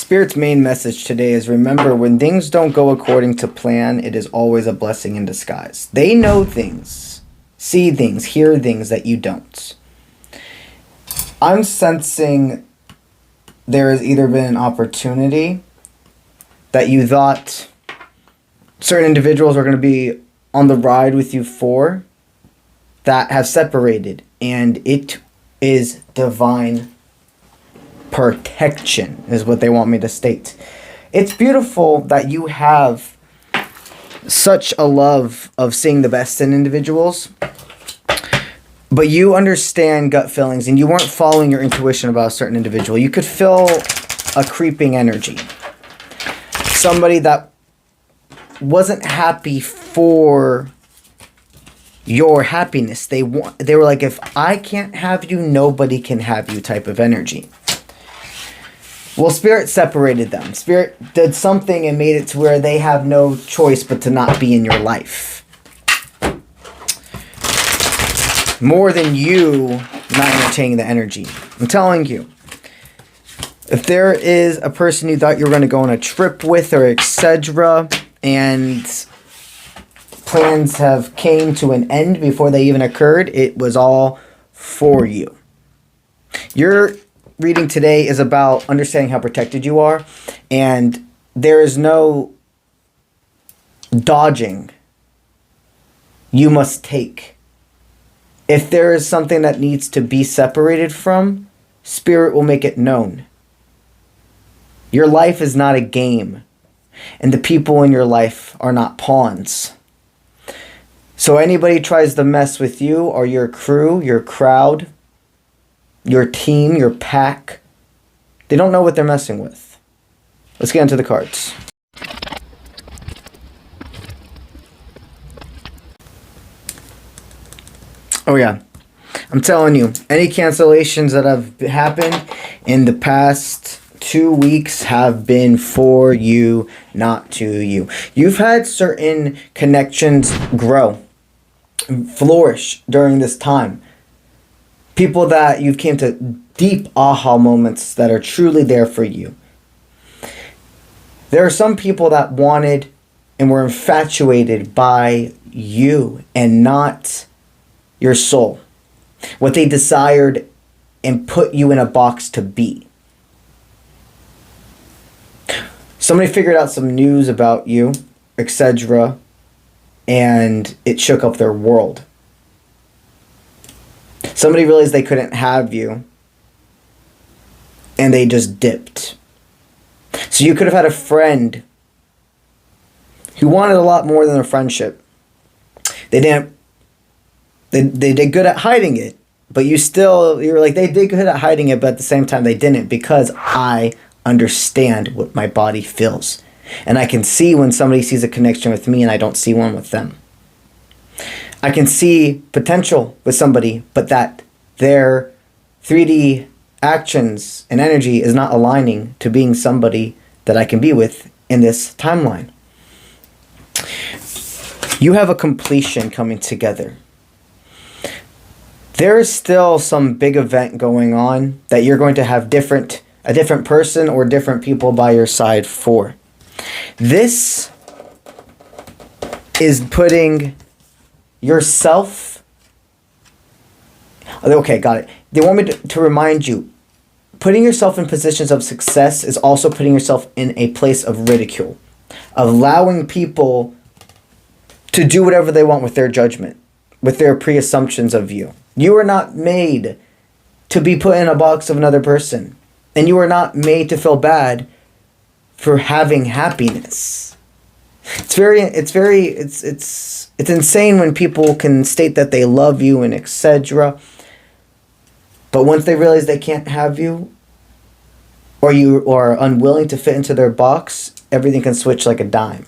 Spirit's main message today is remember, when things don't go according to plan, it is always a blessing in disguise. They know things, see things, hear things that you don't. I'm sensing there has either been an opportunity that you thought certain individuals were going to be on the ride with you for, that have separated, and it is divine protection is what they want me to state. It's beautiful that you have such a love of seeing the best in individuals, but you understand gut feelings and you weren't following your intuition about a certain individual. You could feel a creeping energy. Somebody that wasn't happy for your happiness. They were like, if I can't have you, nobody can have you type of energy. Well, Spirit separated them. Spirit did something and made it to where they have no choice but to not be in your life. More than you not entertaining the energy. I'm telling you. If there is a person you thought you were going to go on a trip with or etc., and plans have came to an end before they even occurred, it was all for you. Your reading today is about understanding how protected you are, and there is no dodging you must take. If there is something that needs to be separated from, Spirit will make it known. Your life is not a game, and the people in your life are not pawns. So anybody tries to mess with you or your crew, your crowd, your team, your pack, they don't know what they're messing with. Let's get into the cards. Oh yeah, I'm telling you, any cancellations that have happened in the past 2 weeks have been for you, not to you. You've had certain connections grow, flourish during this time. People that you've came to deep aha moments that are truly there for you. There are some people that wanted and were infatuated by you and not your soul. What they desired and put you in a box to be. Somebody figured out some news about you, etc., and it shook up their world. Somebody realized they couldn't have you, and they just dipped. So you could have had a friend who wanted a lot more than a friendship. They did good at hiding it, but you were like, they did good at hiding it, but at the same time they didn't, because I understand what my body feels. And I can see when somebody sees a connection with me and I don't see one with them. I can see potential with somebody, but that their 3D actions and energy is not aligning to being somebody that I can be with in this timeline. You have a completion coming together. There is still some big event going on that you're going to have a different person or different people by your side for. This is putting yourself... Okay, got it. They want me to remind you, putting yourself in positions of success is also putting yourself in a place of ridicule, of allowing people to do whatever they want with their judgment, with their pre-assumptions of you. You are not made to be put in a box of another person, and you are not made to feel bad for having happiness. It's insane when people can state that they love you and etc., but once they realize they can't have you, or you are unwilling to fit into their box, everything can switch like a dime.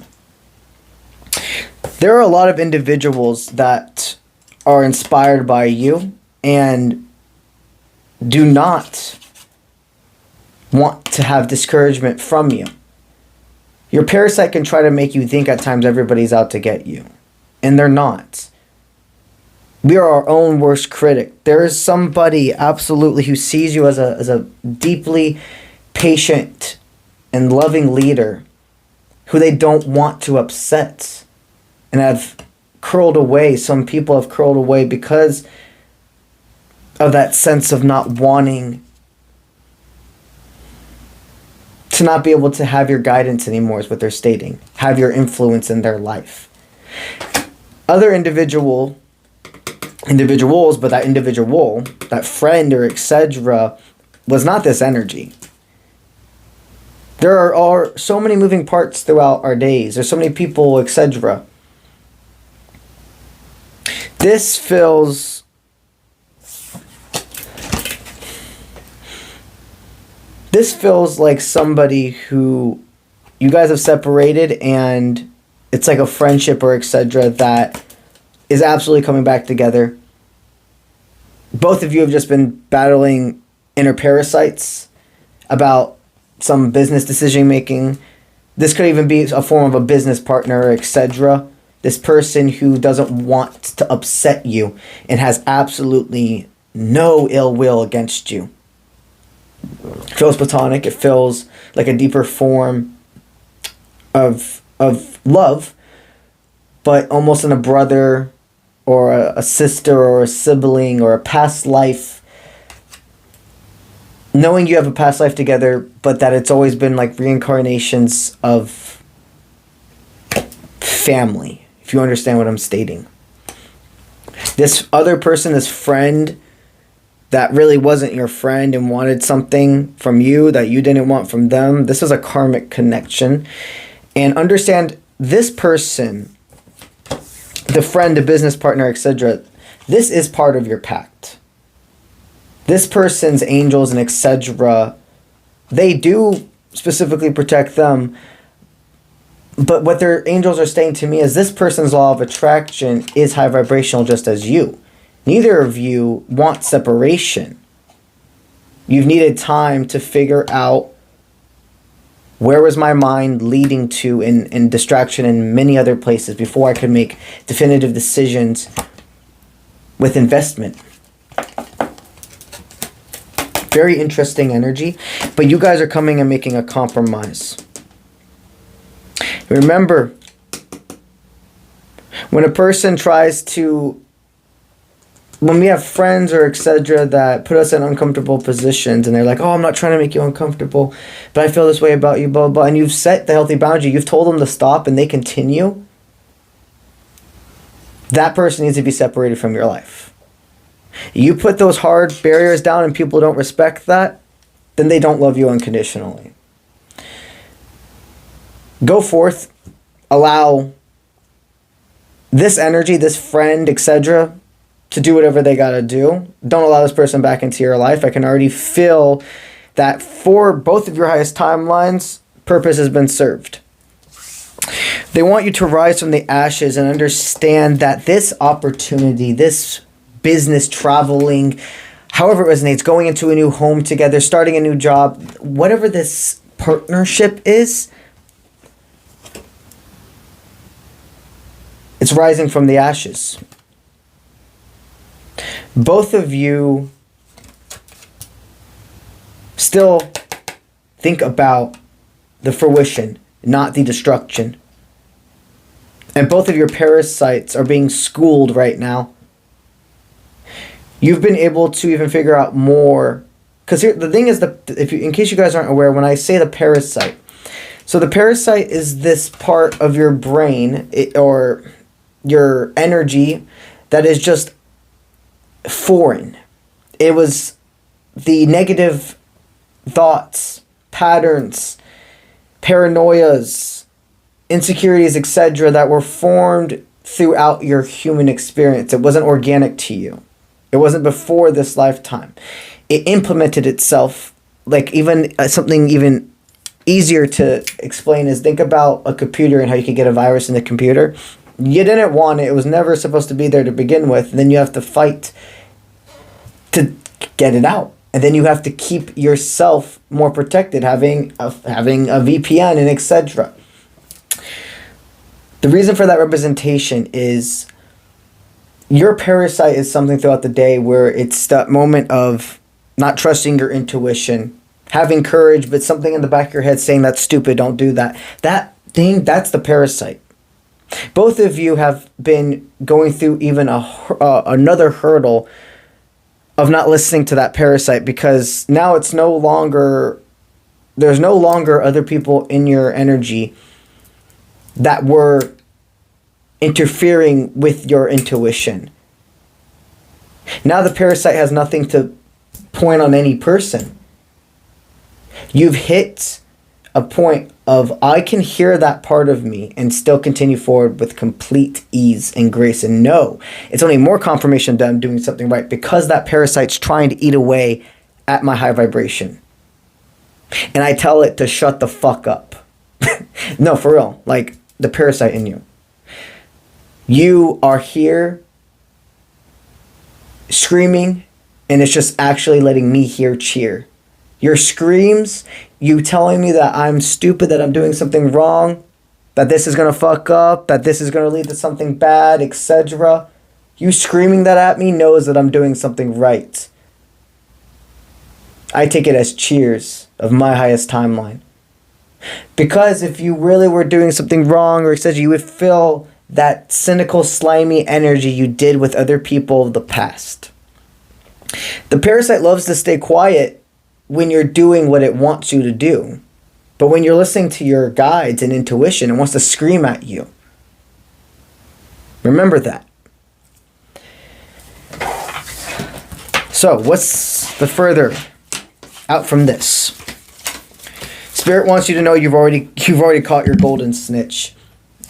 There are a lot of individuals that are inspired by you and do not want to have discouragement from you. Your parasite can try to make you think at times everybody's out to get you, and they're not. We are our own worst critic. There is somebody absolutely who sees you as a deeply patient and loving leader who they don't want to upset, and have curled away. Some people have curled away because of that sense of not wanting to not be able to have your guidance anymore, is what they're stating. Have your influence in their life. Other individuals, but that individual, that friend or etc., was not this energy. There are so many moving parts throughout our days. There's so many people, etc. This feels like somebody who you guys have separated, and it's like a friendship or etc. that is absolutely coming back together. Both of you have just been battling inner parasites about some business decision making. This could even be a form of a business partner, etc. This person who doesn't want to upset you and has absolutely no ill will against you. It feels platonic. It feels like a deeper form of love, but almost in a brother or a sister or a sibling or a past life. Knowing you have a past life together, but that it's always been like reincarnations of family, if you understand what I'm stating. This other person, this friend that really wasn't your friend and wanted something from you that you didn't want from them, this is a karmic connection. And understand, this person, the friend, the business partner, etc., this is part of your pact. This person's angels and etc., they do specifically protect them. But what their angels are saying to me is this person's law of attraction is high vibrational just as you. Neither of you want separation. You've needed time to figure out where was my mind leading to in distraction in many other places before I could make definitive decisions with investment. Very interesting energy, but you guys are coming and making a compromise. Remember, when a person tries to, when we have friends or etc. that put us in uncomfortable positions and they're like, oh, I'm not trying to make you uncomfortable, but I feel this way about you, blah, blah, and you've set the healthy boundary, you've told them to stop and they continue, that person needs to be separated from your life. You put those hard barriers down and people don't respect that, then they don't love you unconditionally. Go forth, allow this energy, this friend, etc., to do whatever they gotta do. Don't allow this person back into your life. I can already feel that for both of your highest timelines, purpose has been served. They want you to rise from the ashes and understand that this opportunity, this business, traveling, however it resonates, going into a new home together, starting a new job, whatever this partnership is, it's rising from the ashes. Both of you still think about the fruition, not the destruction. And both of your parasites are being schooled right now. You've been able to even figure out more. Because the thing is, in case you guys aren't aware, when I say the parasite, so the parasite is this part of your brain or your energy that is just foreign. It was the negative thoughts, patterns, paranoias, insecurities, etc. that were formed throughout your human experience. It wasn't organic to you. It wasn't before this lifetime. It implemented itself, like even something even easier to explain is think about a computer and how you could get a virus in the computer. You didn't want it. It was never supposed to be there to begin with. Then you have to fight to get it out. And then you have to keep yourself more protected, having a VPN and etc. The reason for that representation is your parasite is something throughout the day where it's that moment of not trusting your intuition, having courage, but something in the back of your head saying that's stupid, don't do that. That thing, that's the parasite. Both of you have been going through even another hurdle of not listening to that parasite, because now it's no longer, there's no longer other people in your energy that were interfering with your intuition. Now the parasite has nothing to point on any person. You've hit a point of, I can hear that part of me and still continue forward with complete ease and grace. And no, it's only more confirmation that I'm doing something right, because that parasite's trying to eat away at my high vibration. And I tell it to shut the fuck up. No, for real. Like, the parasite in you. You are here screaming, and it's just actually letting me hear cheer. Your screams, you telling me that I'm stupid, that I'm doing something wrong, that this is going to fuck up, that this is going to lead to something bad, etc. You screaming that at me knows that I'm doing something right. I take it as cheers of my highest timeline. Because if you really were doing something wrong or etc., you would feel that cynical, slimy energy you did with other people of the past. The parasite loves to stay quiet when you're doing what it wants you to do. But when you're listening to your guides and intuition, it wants to scream at you. Remember that. So, what's the further out from this? Spirit wants you to know you've already caught your golden snitch.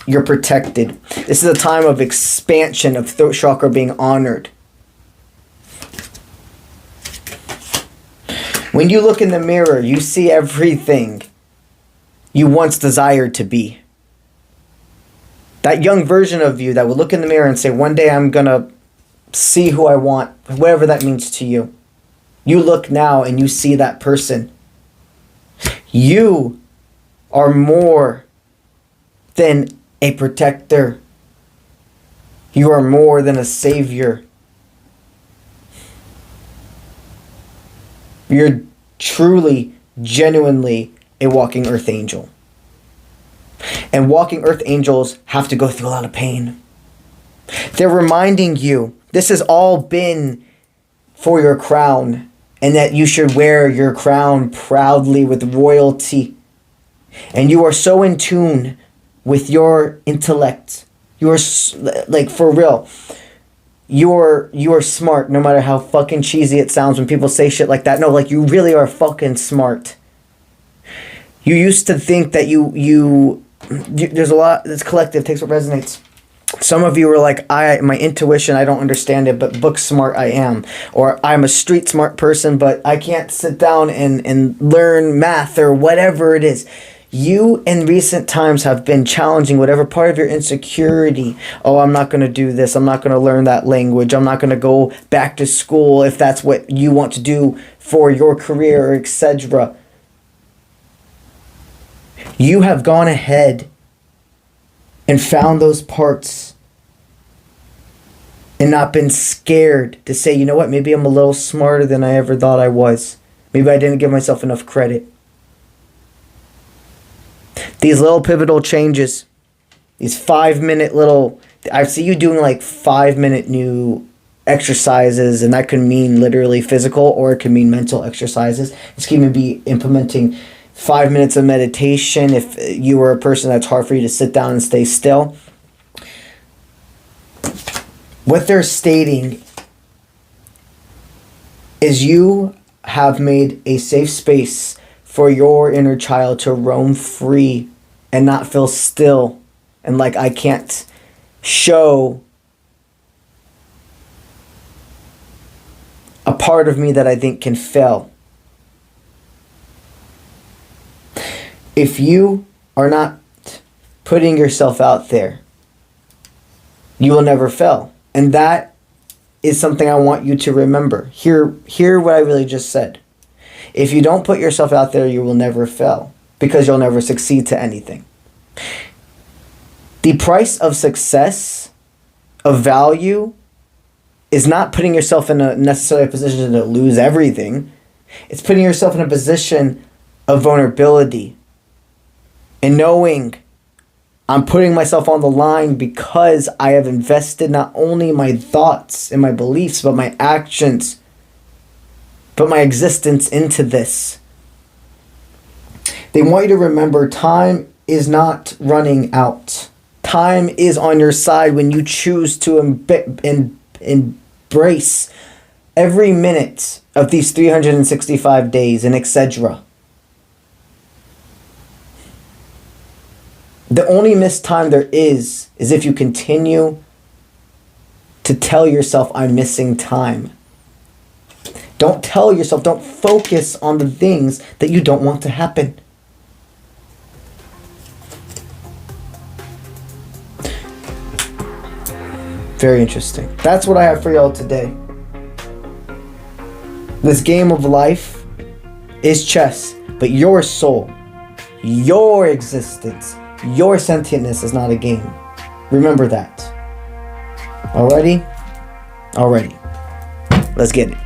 You're protected. This is a time of expansion, of throat chakra being honored. When you look in the mirror, you see everything you once desired to be. That young version of you that would look in the mirror and say, one day I'm going to see who I want, whatever that means to you. You look now and you see that person. You are more than a protector. You are more than a savior. You're truly, genuinely a walking earth angel. And walking earth angels have to go through a lot of pain. They're reminding you this has all been for your crown, and that you should wear your crown proudly with royalty. And you are so in tune with your intellect. You are, like, for real. You are smart, no matter how fucking cheesy it sounds when people say shit like that. No, like, you really are fucking smart. You used to think that you there's a lot, this collective takes what resonates. Some of you were like, my intuition, I don't understand it, but book smart I am. Or I'm a street smart person, but I can't sit down and learn math or whatever it is. You in recent times have been challenging whatever part of your insecurity. Oh, I'm not going to do this. I'm not going to learn that language. I'm not going to go back to school if that's what you want to do for your career, etc. You have gone ahead and found those parts and not been scared to say, you know what, maybe I'm a little smarter than I ever thought I was. Maybe I didn't give myself enough credit. These little pivotal changes, these 5-minute little, I see you doing like 5-minute new exercises, and that could mean literally physical or it could mean mental exercises. This can even be implementing 5 minutes of meditation if you are a person that's hard for you to sit down and stay still. What they're stating is you have made a safe space for your inner child to roam free and not feel still and like I can't show a part of me that I think can fail. If you are not putting yourself out there, you will never fail. And that is something I want you to remember. Hear what I really just said. If you don't put yourself out there, you will never fail, because you'll never succeed to anything. The price of success, of value, is not putting yourself in a necessary position to lose everything. It's putting yourself in a position of vulnerability and knowing I'm putting myself on the line because I have invested not only my thoughts and my beliefs, but my actions, but my existence into this. They want you to remember time is not running out. Time is on your side when you choose to embrace every minute of these 365 days and etc. The only missed time there is if you continue to tell yourself, I'm missing time. Don't tell yourself, don't focus on the things that you don't want to happen. Very interesting. That's what I have for y'all today. This game of life is chess, but your soul, your existence, your sentientness is not a game. Remember that. Alrighty? Alrighty. Let's get it.